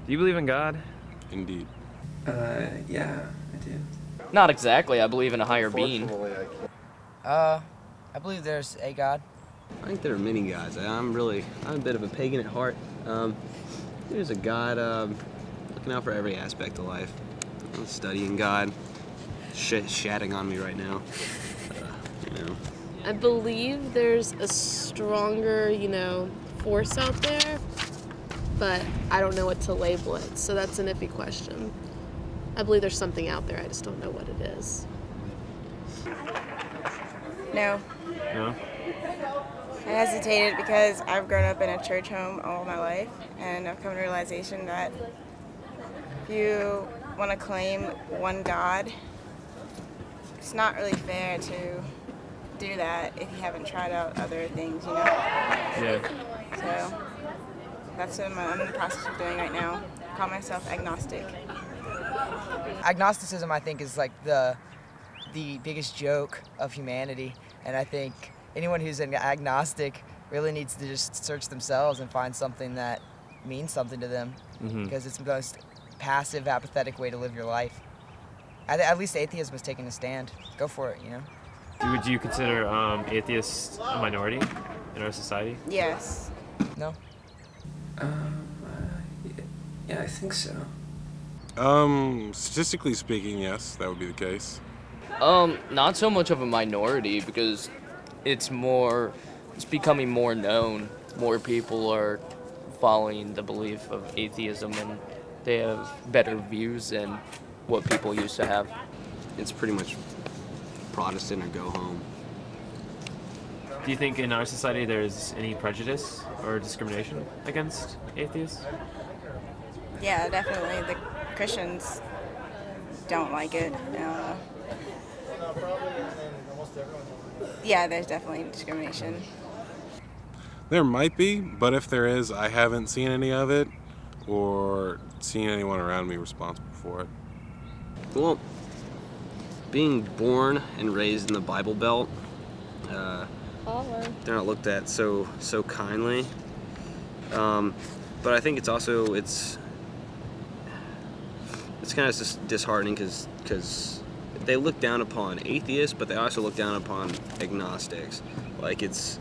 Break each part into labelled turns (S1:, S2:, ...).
S1: Do you believe in God?
S2: Indeed.
S3: Yeah, I do.
S4: Not exactly. I believe in a higher being.
S5: I believe there's a God.
S6: I think there are many gods. I'm a bit of a pagan at heart. There's a God looking out for every aspect of life. I'm studying God. Shatting on me right now. You know.
S7: I believe there's a stronger, force out there, but I don't know what to label it, so that's an iffy question. I believe there's something out there, I just don't know what it is.
S8: No.
S1: No?
S8: I hesitated because I've grown up in a church home all my life, and I've come to the realization that if you want to claim one God, it's not really fair to do that if you haven't tried out other things,
S1: Yeah.
S8: So that's what I'm in the process of doing right now. I call myself agnostic.
S5: Agnosticism, I think, is like the biggest joke of humanity, and I think anyone who's an agnostic really needs to just search themselves and find something that means something to them, because it's the most passive, apathetic way to live your life. At least atheism is taking a stand. Go for it,
S1: Would you consider atheists a minority in our society?
S8: Yes.
S5: No?
S3: Yeah, I think so.
S2: Statistically speaking, yes, that would be the case.
S4: Not so much of a minority because it's becoming more known. More people are following the belief of atheism and they have better views than what people used to have.
S6: It's pretty much Protestant or go home.
S1: Do you think in our society there's any prejudice or discrimination against atheists?
S8: Yeah, definitely. The Christians don't like it. Yeah, there's definitely discrimination.
S2: There might be, but if there is, I haven't seen any of it or seen anyone around me responsible for it.
S6: Well, being born and raised in the Bible Belt, they're not looked at so kindly. But I think it's also it's kind of just disheartening because they look down upon atheists, but they also look down upon agnostics. Like if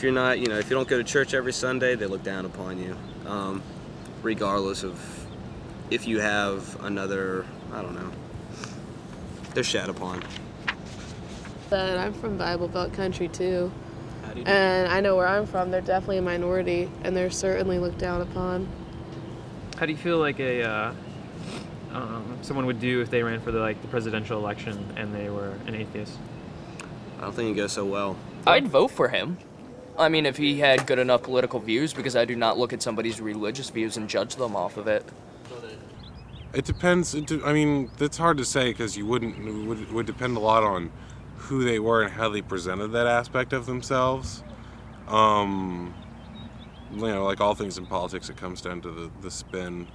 S6: you're not, if you don't go to church every Sunday, they look down upon you, regardless of if you have another, I don't know, they're shat upon.
S7: But I'm from Bible Belt country too,
S6: How do you do?
S7: and I know where I'm from, they're definitely a minority, and they're certainly looked down upon.
S1: How do you feel like someone would do if they ran for the presidential election and they were an atheist?
S6: I don't think it goes so well.
S4: I'd vote for him. I mean, if he had good enough political views, because I do not look at somebody's religious views and judge them off of it.
S2: It depends. I mean, that's hard to say because it would depend a lot on who they were and how they presented that aspect of themselves. Like all things in politics, it comes down to the spin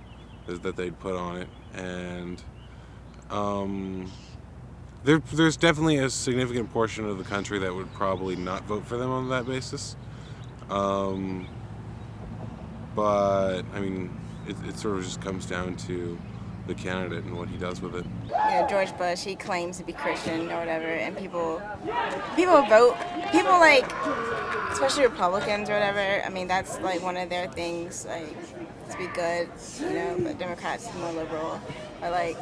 S2: that they'd put on it, and there's definitely a significant portion of the country that would probably not vote for them on that basis. But I mean, it sort of just comes down to the candidate and what he does with it.
S8: George Bush, he claims to be Christian or whatever, and people vote. People especially Republicans or whatever. I mean, that's one of their things, to be good, But Democrats are more liberal. But I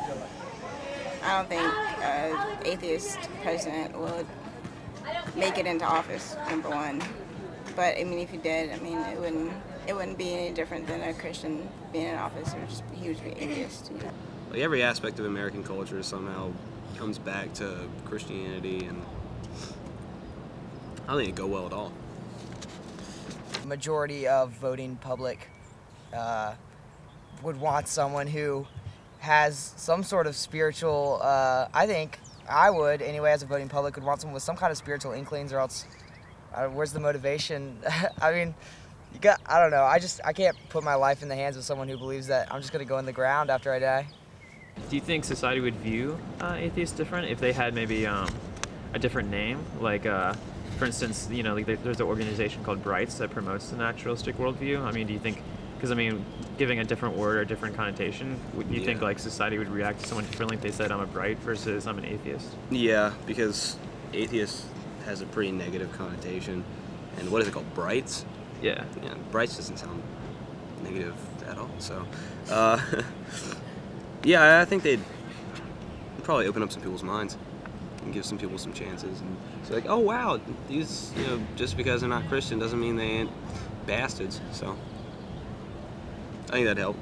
S8: don't think an atheist president would make it into office, number one. But I mean, if he did, it wouldn't be any different than a Christian being in office. He would be atheist.
S6: Like every aspect of American culture somehow comes back to Christianity, and I don't think it'd go well at all.
S5: Majority of voting public would want someone who has some sort of spiritual, I think I would, anyway, as a voting public, would want someone with some kind of spiritual inklings, or else where's the motivation? I mean, I don't know, I can't put my life in the hands of someone who believes that I'm just going to go in the ground after I die.
S1: Do you think society would view atheists different if they had maybe a different name? For instance, there's an organization called Brights that promotes the Naturalistic Worldview. I mean, do you think Because I mean, giving a different word or a different connotation, would you think
S6: Yeah.
S1: like society would react to someone differently if they said I'm a bright versus I'm an atheist?
S6: Yeah, because atheist has a pretty negative connotation. And what is it called? Brights?
S1: Yeah.
S6: Yeah, brights doesn't sound negative at all. So, yeah, I think they'd probably open up some people's minds and give some people some chances. And it's like, oh wow, these, just because they're not Christian doesn't mean they ain't bastards. So, I think that'd help.